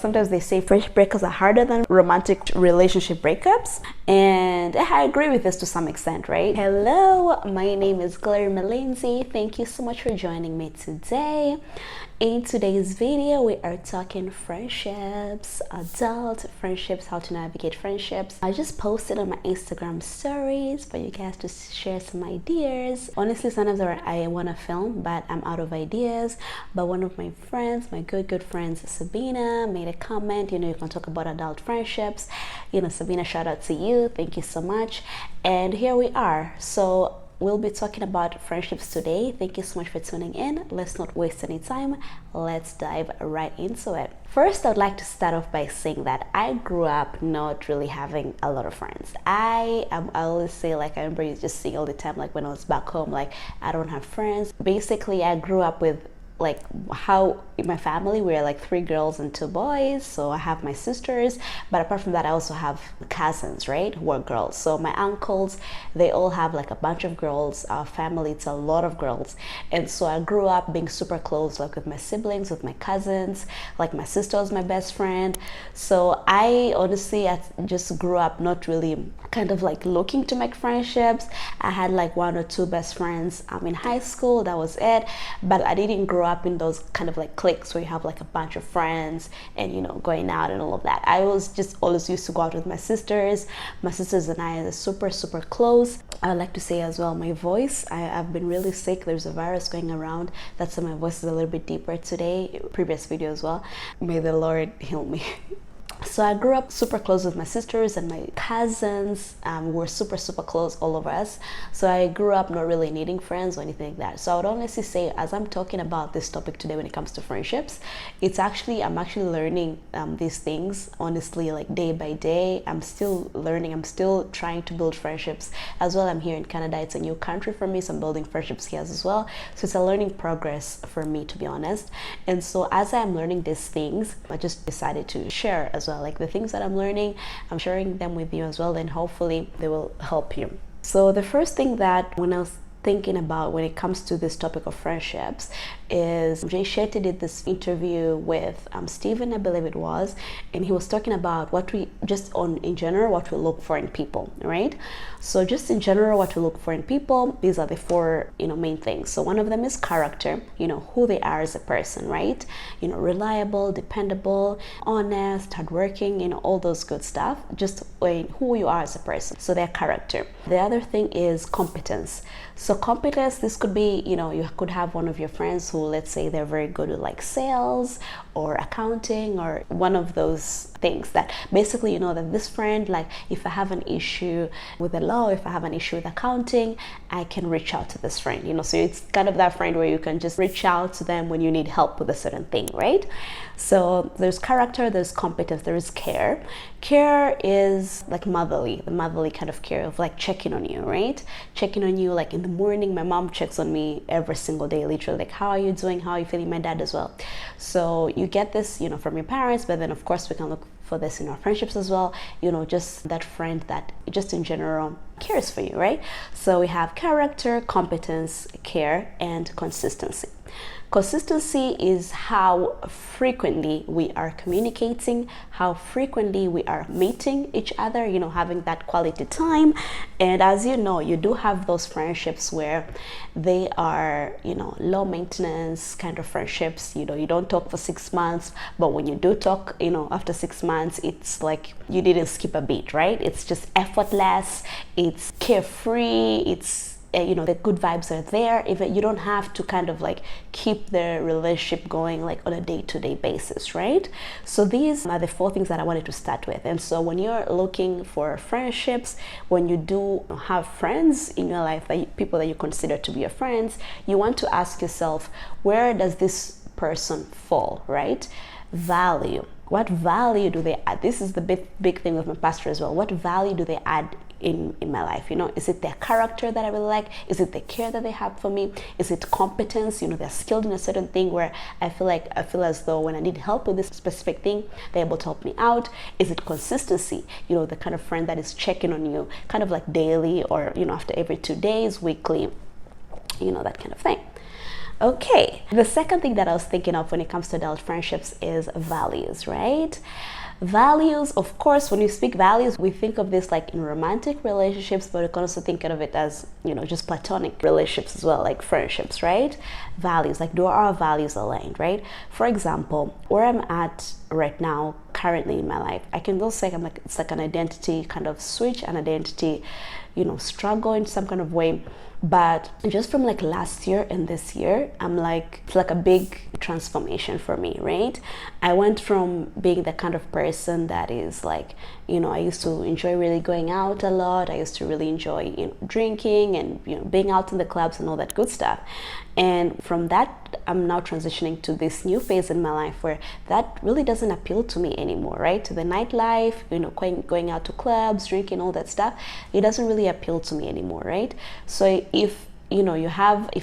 Sometimes they say friendship breakups are harder than romantic relationship breakups, and I agree with this to some extent, right? Hello, my name is Gloria Malenzi. Thank you so much for joining me today. In today's video, we are talking friendships, adult friendships, how to navigate friendships. I just posted on my Instagram stories for you guys to share some ideas. Honestly, sometimes I want to film, but I'm out of ideas. But one of my friends, my good friends, Sabina, made a comment, you can talk about adult friendships. Sabina, shout out to you. Thank you so much. And here we are. So we'll be talking about friendships today. Thank you so much for tuning in. Let's not waste any time. Let's dive right into it. First, I'd like to start off by saying that I grew up not really having a lot of friends. I always say, I remember you just saying all the time, when I was back home, I don't have friends. Basically, I grew up with how in my family we're 3 girls and 2 boys, so I have my sisters, but apart from that I also have cousins, right, who are girls. So my uncles, they all have a bunch of girls. Our family, it's a lot of girls, and so I grew up being super close with my siblings, with my cousins. My sister was my best friend. So I honestly, I just grew up not really looking to make friendships. I had 1 or 2 best friends in high school, that was it, but I didn't grow up in those cliques where you have a bunch of friends and going out and all of that. I was just always used to go out with my sisters. My sisters and I are super close. I would like to say as well, my voice, I've been really sick. There's a virus going around. That's why my voice is a little bit deeper today. Previous video as well. May the Lord heal me. So I grew up super close with my sisters and my cousins. We're super close, all of us. So I grew up not really needing friends or anything like that. So I would honestly say, as I'm talking about this topic today when it comes to friendships, I'm actually learning these things, honestly, day by day. I'm still learning. I'm still trying to build friendships as well. I'm here in Canada. It's a new country for me, so I'm building friendships here as well. So it's a learning progress for me, to be honest. And so as I'm learning these things, I just decided to share as well. The things that I'm learning, I'm sharing them with you as well, and hopefully they will help you. So the first thing that when I was thinking about when it comes to this topic of friendships is Jay Shetty did this interview with Stephen, I believe it was, and he was talking about what we in general what we look for in people, right? So just in general what we look for in people, these are the 4 main things. So one of them is character, who they are as a person, right? Reliable, dependable, honest, hardworking, all those good stuff, just who you are as a person. So their character. The other thing is competence. So competence, this could be, you could have one of your friends who, let's say, they're very good with sales or accounting or one of those things that basically that this friend, if I have an issue with the law, if I have an issue with accounting, I can reach out to this friend, so it's kind of that friend where you can just reach out to them when you need help with a certain thing, right? So there's character, there's competence, there is care. Care is motherly, the motherly kind of care of checking on you, right? Checking on you, in the morning, my mom checks on me every single day, literally, how are you doing? How are you feeling? My dad as well. So you get this, from your parents, but then of course we can look for this in our friendships as well, just that friend that just in general cares for you, right? So we have character, competence, care, and consistency. Consistency is how frequently we are communicating, how frequently we are meeting each other, having that quality time. And as you do have those friendships where they are, low maintenance kind of friendships. You don't talk for 6 months, but when you do talk, after 6 months, it's like you didn't skip a beat, right? It's just effortless, it's carefree, it's the good vibes are there. Even you don't have to keep the relationship going on a day-to-day basis, right? So these are the 4 things that I wanted to start with. And so when you're looking for friendships, when you do have friends in your life, people that you consider to be your friends, you want to ask yourself, where does this person fall, right? Value. What value do they add? This is the big thing with my pastor as well. What value do they add in my life? Is it their character that I really like? Is it the care that they have for me? Is it competence? They're skilled in a certain thing where I feel as though when I need help with this specific thing, they're able to help me out. Is it consistency? The kind of friend that is checking on you kind of daily or after every 2 days, weekly, that kind of thing. Okay, the second thing that I was thinking of when it comes to adult friendships is values, right? Values, of course, when you speak values, we think of this like in romantic relationships, but we can also think of it as, just platonic relationships as well, like friendships, right? Values, like do our values aligned, right? For example, where I'm at right now, currently in my life, I can also say it's like an identity kind of switch, an identity, struggle in some kind of way. But just from like last year and this year, it's like a big transformation for me, right? I went from being the kind of person that is like, I used to enjoy really going out a lot. I used to really enjoy, drinking and, being out in the clubs and all that good stuff. And from that, I'm now transitioning to this new phase in my life where that really doesn't appeal to me anymore, right? To the nightlife, going out to clubs, drinking, all that stuff, it doesn't really appeal to me anymore, right? So if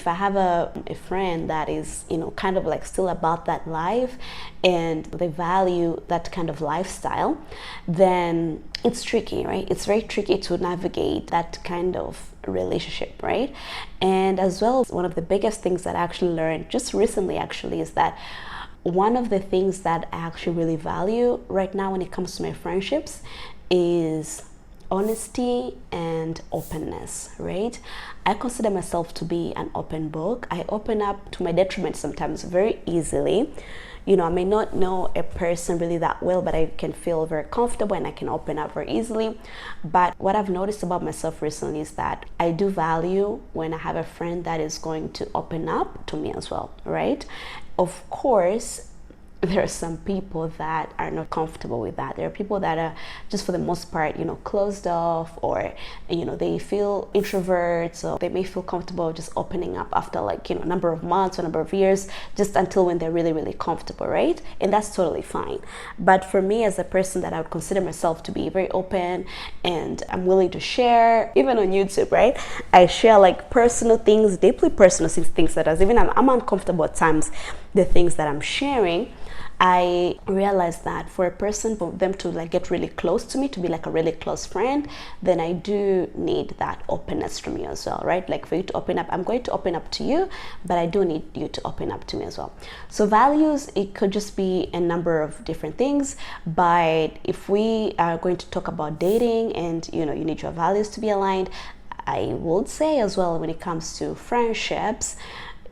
I have a friend that is, kind of like still about that life and they value that kind of lifestyle, then it's tricky, right? It's very tricky to navigate that kind of relationship, right? And as well, one of the biggest things that I actually learned just recently actually is that one of the things that I actually really value right now when it comes to my friendships is honesty and openness, right? I consider myself to be an open book. I open up to my detriment sometimes very easily. I may not know a person really that well, but I can feel very comfortable and I can open up very easily. But what I've noticed about myself recently is that I do value when I have a friend that is going to open up to me as well, right? Of course, there are some people that are not comfortable with that. There are people that are just for the most part, closed off, or, they feel introverts, so they may feel comfortable just opening up after like, a number of months or a number of years, just until when they're really, really comfortable, right? And that's totally fine. But for me, as a person that I would consider myself to be very open and I'm willing to share, even on YouTube, right? I share like personal things, deeply personal things that as even I'm uncomfortable at times, the things that I'm sharing, I realized that for a person, for them to like get really close to me, to be like a really close friend, then I do need that openness from you as well, right? Like for you to open up, I'm going to open up to you, but I do need you to open up to me as well. So values, it could just be a number of different things, but if we are going to talk about dating and, you need your values to be aligned, I would say as well when it comes to friendships,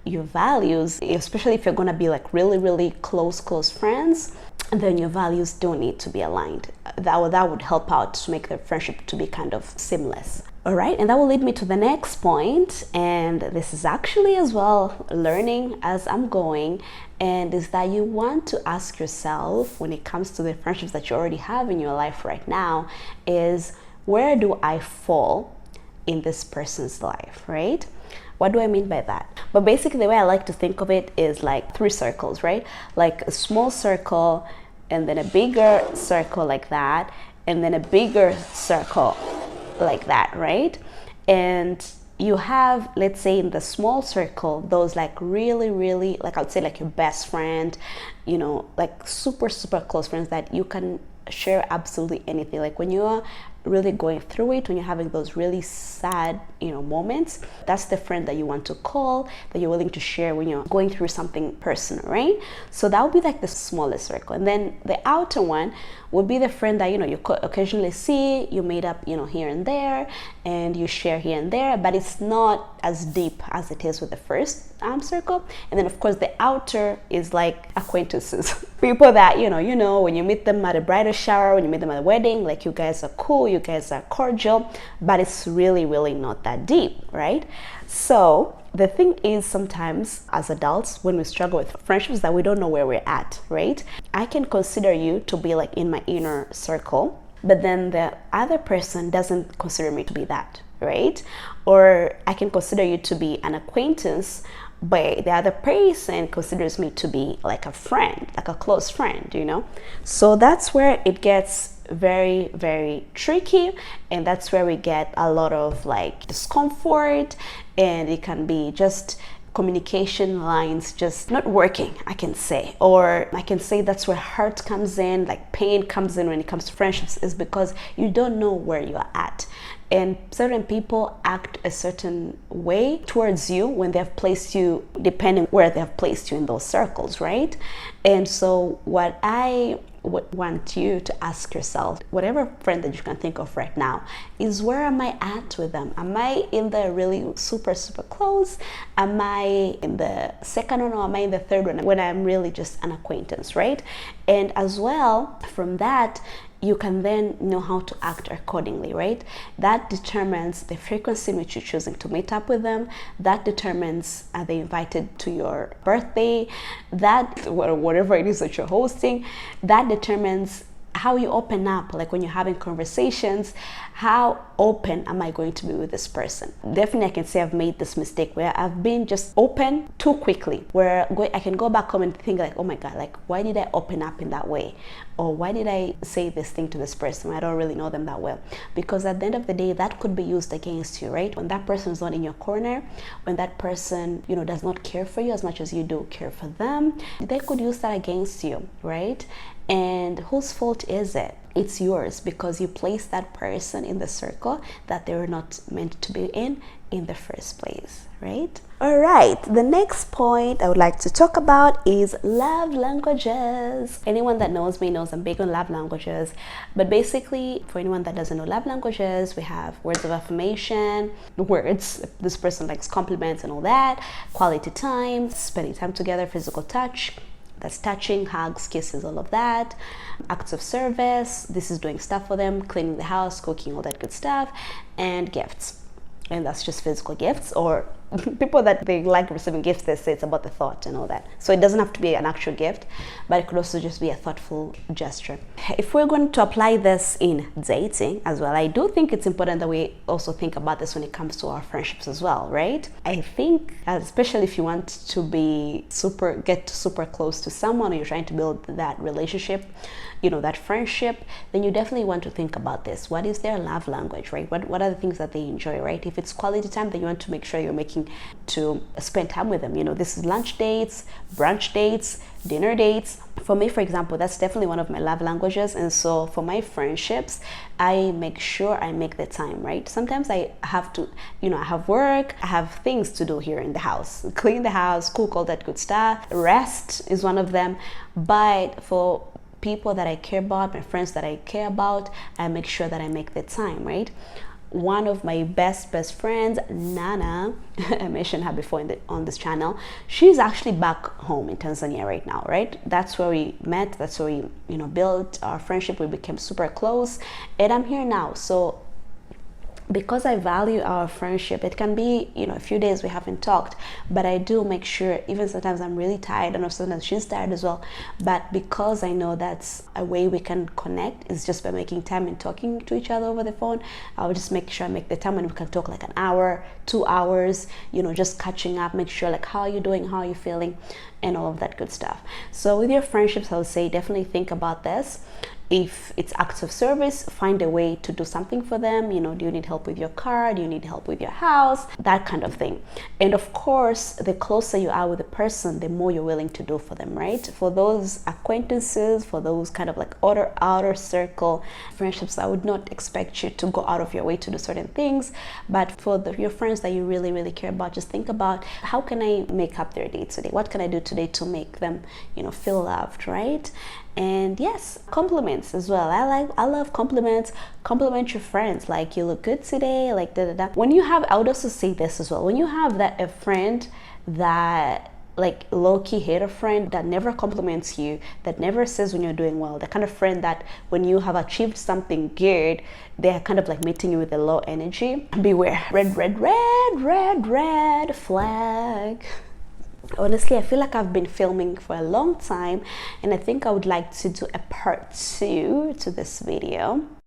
your values, especially if you're going to be like really, really close friends, then your values don't need to be aligned. That would help out to make the friendship to be kind of seamless. All right, and that will lead me to the next point, and this is actually as well learning as I'm going, and is that you want to ask yourself when it comes to the friendships that you already have in your life right now is, where do I fall in this person's life, right? What do I mean by that? But basically the way I like to think of it is like 3 circles, right? Like a small circle and then a bigger circle like that, and then a bigger circle like that, right? And you have, let's say in the small circle, those like really, really, like I would say like your best friend, like super, super close friends that you can share absolutely anything. Like when you're really going through it, when you're having those really sad, moments, that's the friend that you want to call, that you're willing to share when you're going through something personal, right? So that would be like the smallest circle. And then the outer one would be the friend that, you occasionally see, you meet up, here and there, and you share here and there, but it's not as deep as it is with the first circle. And then of course the outer is like acquaintances, people that, when you meet them at a bridal shower, when you meet them at a wedding, like you guys are cool, you guys are cordial, but it's really, really not that deep, right? So the thing is, sometimes as adults, when we struggle with friendships, that we don't know where we're at, right? I can consider you to be like in my inner circle, but then the other person doesn't consider me to be that, right? Or I can consider you to be an acquaintance, but the other person considers me to be like a friend, like a close friend, So that's where it gets very, very tricky, and that's where we get a lot of like discomfort, and it can be just communication lines just not working, I can say. Or I can say that's where hurt comes in, like pain comes in when it comes to friendships, is because you don't know where you are at. And certain people act a certain way towards you when they have placed you, depending where they have placed you in those circles, right? And so what I would want you to ask yourself, whatever friend that you can think of right now, is where am I at with them? Am I in the really super close? Am I in the second one, or am I in the third one when I'm really just an acquaintance, right? And as well, from that, you can then know how to act accordingly, right? That determines the frequency in which you're choosing to meet up with them. That determines, are they invited to your birthday? That, whatever it is that you're hosting, that determines how you open up, like when you're having conversations, how open am I going to be with this person? Definitely I can say I've made this mistake where I've been just open too quickly, where I can go back home and think like, oh my God, like why did I open up in that way? Or why did I say this thing to this person? I don't really know them that well. Because at the end of the day, that could be used against you, right? When that person is not in your corner, when that person, does not care for you as much as you do care for them, they could use that against you, right? And whose fault is it? It's yours, because you placed that person in the circle that they were not meant to be in the first place, right? All right, the next point I would like to talk about is love languages. Anyone that knows me knows I'm big on love languages, but basically for anyone that doesn't know love languages, we have words of affirmation, words, this person likes compliments and all that, quality time, spending time together, physical touch, that's touching, hugs, kisses, all of that. Acts of service, this is doing stuff for them, cleaning the house, cooking, all that good stuff. And gifts, and that's just physical gifts, or people that they like receiving gifts, they say it's about the thought and all that. So it doesn't have to be an actual gift, but it could also just be a thoughtful gesture. If we're going to apply this in dating as well, I do think it's important that we also think about this when it comes to our friendships as well, right? I think, especially if you want to get super close to someone, or you're trying to build that relationship, that friendship, then you definitely want to think about this. What is their love language, right? What are the things that they enjoy, right? If it's quality time, then you want to make sure you're making to spend time with them. This is lunch dates, brunch dates, dinner dates. For me, for example, that's definitely one of my love languages. And so for my friendships, I make sure I make the time, right? Sometimes I have to, I have work, I have things to do here in the house, clean the house, cook, all that good stuff. Rest is one of them. But for people that I care about, my friends that I care about, I make sure that I make the time, right? One of my best friends, Nana, I mentioned her before on this channel, she's actually back home in Tanzania right now, right? That's where we met, that's where we built our friendship, we became super close, and I'm here now. So because I value our friendship, it can be, a few days we haven't talked, but I do make sure, even sometimes I'm really tired, and sometimes she's tired as well, but because I know that's a way we can connect, is just by making time and talking to each other over the phone. I'll just make sure I make the time when we can talk like an hour, 2 hours, just catching up, make sure like, how are you doing, how are you feeling, and all of that good stuff. So with your friendships, I would say definitely think about this. If it's acts of service, find a way to do something for them. Do you need help with your car? Do you need help with your house? That kind of thing. And of course, the closer you are with the person, the more you're willing to do for them, right? For those acquaintances, for those kind of like outer circle friendships, I would not expect you to go out of your way to do certain things. But for your friends that you really care about, just think about, how can I make up their day today? What can I do today to make them, feel loved, right? And yes, compliments as well. I love compliments. Compliment your friends, like, you look good today, like da. When you have, I would also say this as well, when you have a friend that, like, low-key hate a friend that never compliments you, that never says when you're doing well, the kind of friend that when you have achieved something good, they're kind of like meeting you with a low energy, beware. Red flag. Honestly, I feel like I've been filming for a long time, and I think I would like to do a part 2 to this video.